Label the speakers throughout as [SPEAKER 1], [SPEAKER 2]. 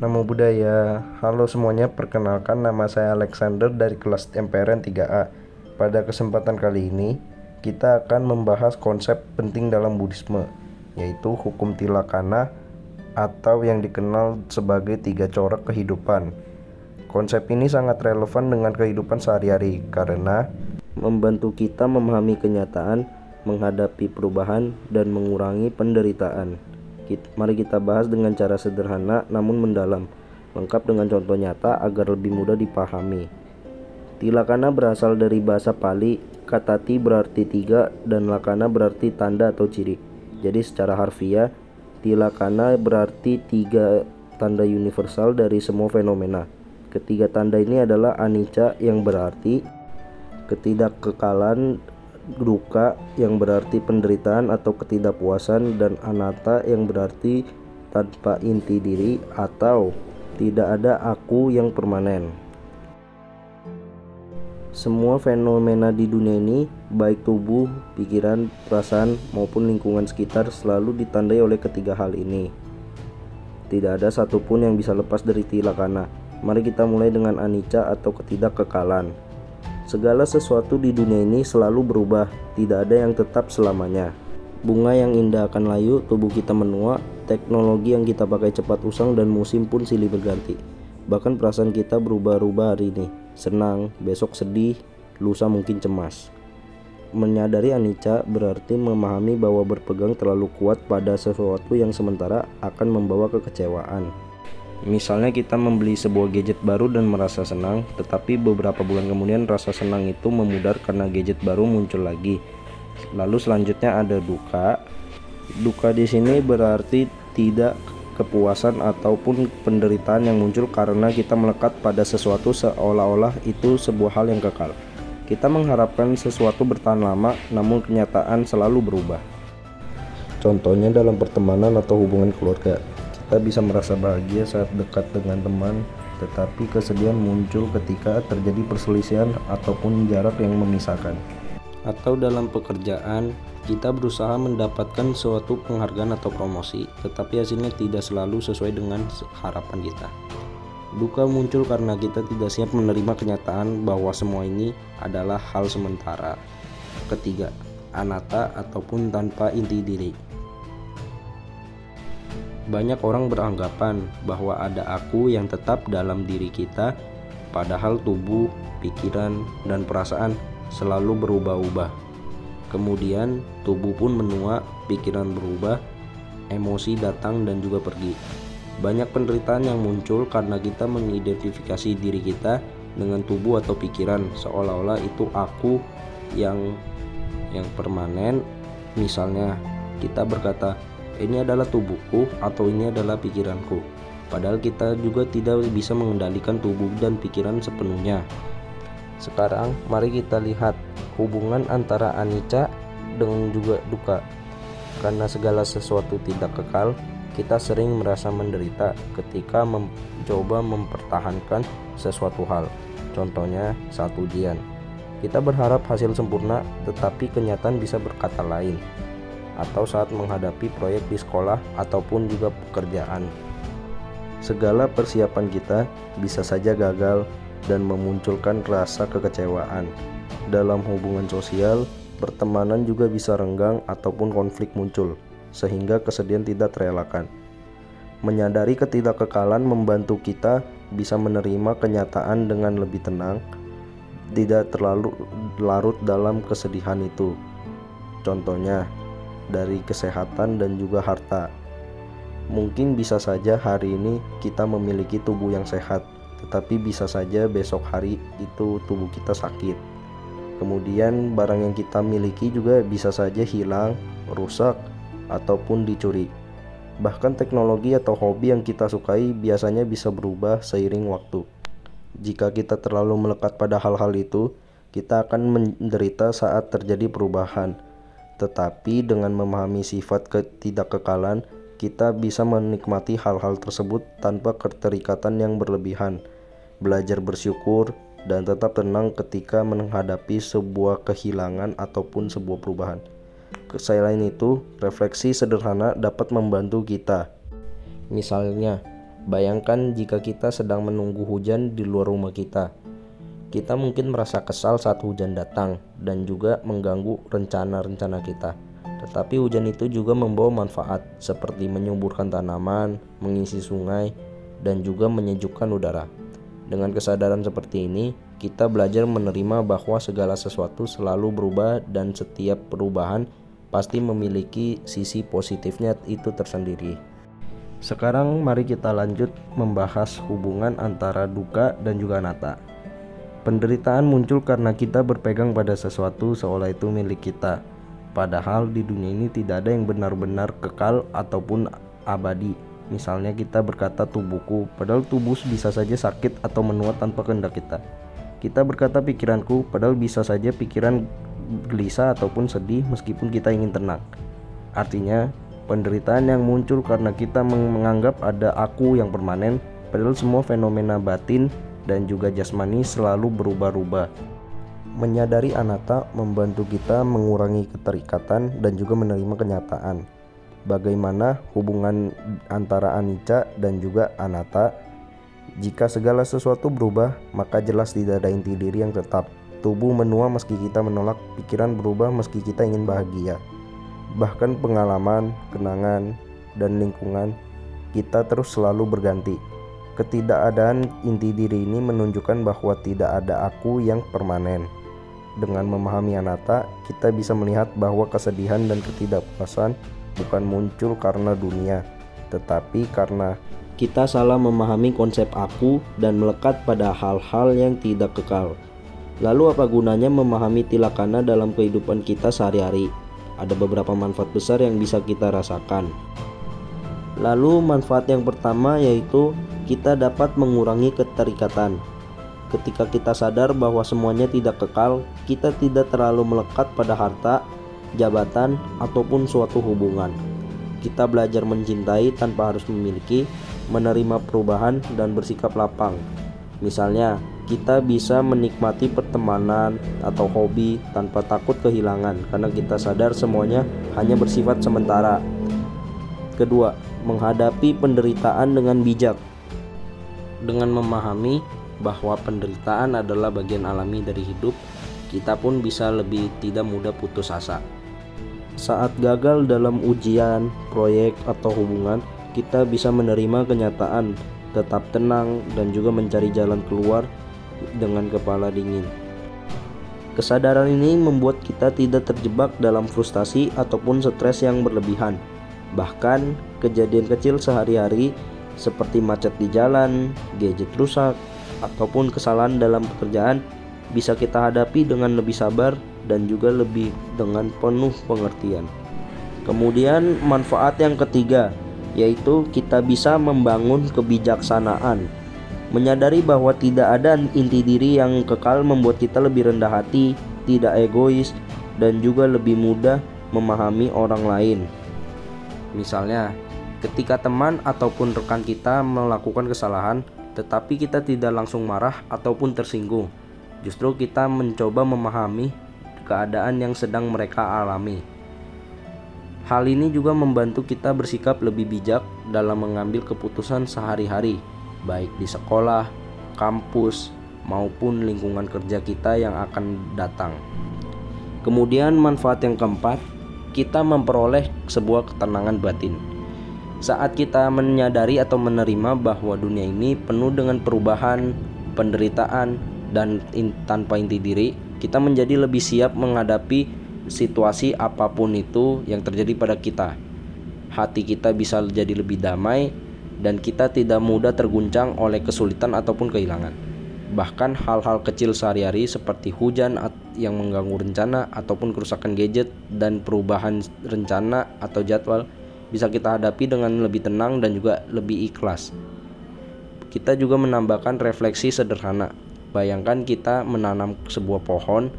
[SPEAKER 1] Namo Buddhaya. Halo semuanya, perkenalkan nama saya Alexander dari kelas MPRN 3A. Pada kesempatan kali ini, kita akan membahas konsep penting dalam Buddhisme, yaitu hukum tilakana atau yang dikenal sebagai 3 corak kehidupan. Konsep ini sangat relevan dengan kehidupan sehari-hari karena membantu kita memahami kenyataan, menghadapi perubahan, dan mengurangi penderitaan. Mari kita bahas dengan cara sederhana namun mendalam, lengkap dengan contoh nyata agar lebih mudah dipahami. Tilakana berasal dari bahasa Pali, kata ti berarti 3 dan lakana berarti tanda atau ciri. Jadi secara harfiah, tilakana berarti 3 tanda universal dari semua fenomena. Ketiga tanda ini adalah anicca yang berarti ketidakkekalan, duka yang berarti penderitaan atau ketidakpuasan, dan anatta yang berarti tanpa inti diri atau tidak ada aku yang permanen. Semua fenomena di dunia ini, baik tubuh, pikiran, perasaan maupun lingkungan sekitar, selalu ditandai oleh ketiga hal ini. Tidak ada satupun yang bisa lepas dari tilakana. Mari kita mulai dengan anicca atau ketidakkekalan. Segala sesuatu di dunia ini selalu berubah, tidak ada yang tetap selamanya. Bunga yang indah akan layu, tubuh kita menua, teknologi yang kita pakai cepat usang, dan musim pun silih berganti. Bahkan perasaan kita berubah-ubah, hari ini senang, besok sedih, lusa mungkin cemas. Menyadari anicca berarti memahami bahwa berpegang terlalu kuat pada sesuatu yang sementara akan membawa kekecewaan. Misalnya kita membeli sebuah gadget baru dan merasa senang, tetapi beberapa bulan kemudian rasa senang itu memudar karena gadget baru muncul lagi. Lalu selanjutnya ada duka. Duka di sini berarti tidak kepuasan ataupun penderitaan yang muncul karena kita melekat pada sesuatu seolah-olah itu sebuah hal yang kekal. Kita mengharapkan sesuatu bertahan lama, namun kenyataan selalu berubah. Contohnya dalam pertemanan atau hubungan keluarga. Kita bisa merasa bahagia saat dekat dengan teman, tetapi kesedihan muncul ketika terjadi perselisihan ataupun jarak yang memisahkan. Atau dalam pekerjaan, kita berusaha mendapatkan suatu penghargaan atau promosi, tetapi hasilnya tidak selalu sesuai dengan harapan kita. Duka muncul karena kita tidak siap menerima kenyataan bahwa semua ini adalah hal sementara. Ketiga, anatta ataupun tanpa inti diri. Banyak orang beranggapan bahwa ada aku yang tetap dalam diri kita, padahal tubuh, pikiran, dan perasaan selalu berubah-ubah. Kemudian tubuh pun menua, pikiran berubah, emosi datang dan juga pergi. Banyak penderitaan yang muncul karena kita mengidentifikasi diri kita dengan tubuh atau pikiran, seolah-olah itu aku yang permanen. Misalnya kita berkata, ini adalah tubuhku atau ini adalah pikiranku. Padahal kita juga tidak bisa mengendalikan tubuh dan pikiran sepenuhnya. Sekarang mari kita lihat hubungan antara anicca dengan juga duka. Karena segala sesuatu tidak kekal, kita sering merasa menderita ketika mencoba mempertahankan sesuatu hal. Contohnya saat ujian. Kita berharap hasil sempurna, tetapi kenyataan bisa berkata lain. Atau saat menghadapi proyek di sekolah ataupun juga pekerjaan. Segala persiapan kita bisa saja gagal dan memunculkan rasa kekecewaan. Dalam hubungan sosial, pertemanan juga bisa renggang ataupun konflik muncul, sehingga kesedihan tidak terelakkan. Menyadari ketidakkekalan membantu kita bisa menerima kenyataan dengan lebih tenang, tidak terlalu larut dalam kesedihan itu. Contohnya, dari kesehatan dan juga harta. Mungkin bisa saja hari ini kita memiliki tubuh yang sehat, tetapi bisa saja besok hari itu tubuh kita sakit. Kemudian barang yang kita miliki juga bisa saja hilang, rusak, ataupun dicuri. Bahkan teknologi atau hobi yang kita sukai biasanya bisa berubah seiring waktu. Jika kita terlalu melekat pada hal-hal itu, kita akan menderita saat terjadi perubahan. Tetapi dengan memahami sifat ketidakkekalan, kita bisa menikmati hal-hal tersebut tanpa keterikatan yang berlebihan, belajar bersyukur, dan tetap tenang ketika menghadapi sebuah kehilangan ataupun sebuah perubahan. Selain itu, refleksi sederhana dapat membantu kita. Misalnya, Bayangkan jika kita sedang menunggu hujan di luar rumah kita. Kita mungkin merasa kesal saat hujan datang dan juga mengganggu rencana-rencana kita. Tetapi hujan itu juga membawa manfaat seperti menyuburkan tanaman, mengisi sungai, dan juga menyejukkan udara. Dengan kesadaran seperti ini, kita belajar menerima bahwa segala sesuatu selalu berubah dan setiap perubahan pasti memiliki sisi positifnya itu tersendiri. Sekarang mari kita lanjut membahas hubungan antara duka dan juga anatta. Penderitaan muncul karena kita berpegang pada sesuatu seolah itu milik kita. Padahal di dunia ini tidak ada yang benar-benar kekal ataupun abadi. Misalnya kita berkata tubuhku, padahal tubuh bisa saja sakit atau menua tanpa kehendak kita. Kita berkata pikiranku, padahal bisa saja pikiran gelisah ataupun sedih meskipun kita ingin tenang. Artinya, penderitaan yang muncul karena kita menganggap ada aku yang permanen, padahal semua fenomena batin dan juga jasmani selalu berubah-ubah. Menyadari anatta membantu kita mengurangi keterikatan dan juga menerima kenyataan. Bagaimana hubungan antara anicca dan juga anatta? Jika segala sesuatu berubah, maka jelas tidak ada inti diri yang tetap. Tubuh menua meski kita menolak, pikiran berubah meski kita ingin bahagia. Bahkan pengalaman, kenangan, dan lingkungan kita terus selalu berganti. Ketidakadaan inti diri ini menunjukkan bahwa tidak ada aku yang permanen. Dengan memahami anatta, kita bisa melihat bahwa kesedihan dan ketidakpuasan bukan muncul karena dunia, tetapi karena kita salah memahami konsep aku dan melekat pada hal-hal yang tidak kekal. Lalu apa gunanya memahami tilakana dalam kehidupan kita sehari-hari? Ada beberapa manfaat besar yang bisa kita rasakan. Lalu manfaat yang pertama yaitu kita dapat mengurangi keterikatan. Ketika kita sadar bahwa semuanya tidak kekal, kita tidak terlalu melekat pada harta, jabatan, ataupun suatu hubungan. Kita belajar mencintai tanpa harus memiliki, menerima perubahan, dan bersikap lapang. Misalnya, kita bisa menikmati pertemanan atau hobi tanpa takut kehilangan karena kita sadar semuanya hanya bersifat sementara. Kedua, menghadapi penderitaan dengan bijak. Dengan memahami bahwa penderitaan adalah bagian alami dari hidup, kita pun bisa lebih tidak mudah putus asa. Saat gagal dalam ujian, proyek, atau hubungan, kita bisa menerima kenyataan, tetap tenang, dan juga mencari jalan keluar dengan kepala dingin. Kesadaran ini membuat kita tidak terjebak dalam frustasi ataupun stres yang berlebihan. Bahkan, kejadian kecil sehari-hari seperti macet di jalan, gadget rusak, ataupun kesalahan dalam pekerjaan bisa kita hadapi dengan lebih sabar dan juga lebih dengan penuh pengertian. Kemudian manfaat yang ketiga yaitu kita bisa membangun kebijaksanaan. Menyadari bahwa tidak ada inti diri yang kekal membuat kita lebih rendah hati, tidak egois, dan juga lebih mudah memahami orang lain. Misalnya, ketika teman ataupun rekan kita melakukan kesalahan, tetapi kita tidak langsung marah ataupun tersinggung. Justru kita mencoba memahami keadaan yang sedang mereka alami. Hal ini juga membantu kita bersikap lebih bijak dalam mengambil keputusan sehari-hari, baik di sekolah, kampus, maupun lingkungan kerja kita yang akan datang. Kemudian manfaat yang keempat, kita memperoleh sebuah ketenangan batin. Saat kita menyadari atau menerima bahwa dunia ini penuh dengan perubahan, penderitaan, dan tanpa inti diri, kita menjadi lebih siap menghadapi situasi apapun itu yang terjadi pada kita. Hati kita bisa jadi lebih damai dan kita tidak mudah terguncang oleh kesulitan ataupun kehilangan. Bahkan hal-hal kecil sehari-hari seperti hujan yang mengganggu rencana ataupun kerusakan gadget dan perubahan rencana atau jadwal bisa kita hadapi dengan lebih tenang dan juga lebih ikhlas. Kita juga menambahkan refleksi sederhana. Bayangkan kita menanam sebuah pohon,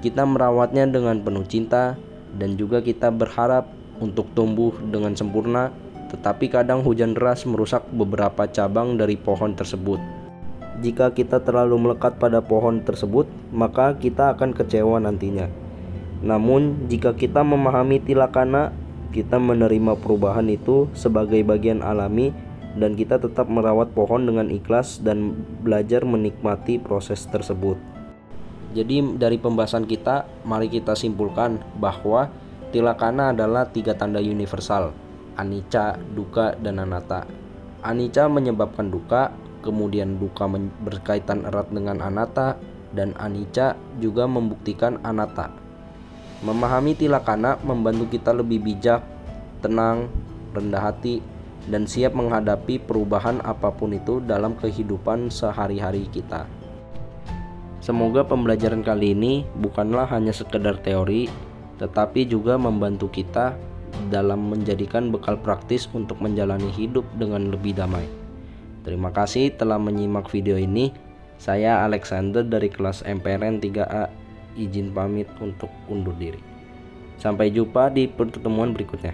[SPEAKER 1] kita merawatnya dengan penuh cinta dan juga kita berharap untuk tumbuh dengan sempurna, tetapi kadang hujan deras merusak beberapa cabang dari pohon tersebut. Jika kita terlalu melekat pada pohon tersebut, maka kita akan kecewa nantinya. Namun, jika kita memahami tilakana, kita menerima perubahan itu sebagai bagian alami dan kita tetap merawat pohon dengan ikhlas dan belajar menikmati proses tersebut. Jadi dari pembahasan kita, mari kita simpulkan bahwa tilakana adalah 3 tanda universal: anicca, dukkha, dan anatta. Anicca menyebabkan duka, kemudian duka berkaitan erat dengan anatta, dan anicca juga membuktikan anatta. Memahami tilakana membantu kita lebih bijak, tenang, rendah hati, dan siap menghadapi perubahan apapun itu dalam kehidupan sehari-hari kita. Semoga pembelajaran kali ini bukanlah hanya sekedar teori, tetapi juga membantu kita dalam menjadikan bekal praktis untuk menjalani hidup dengan lebih damai. Terima kasih telah menyimak video ini. Saya Alexander dari kelas MPRN 3A. Izin pamit untuk undur diri. Sampai jumpa di pertemuan berikutnya.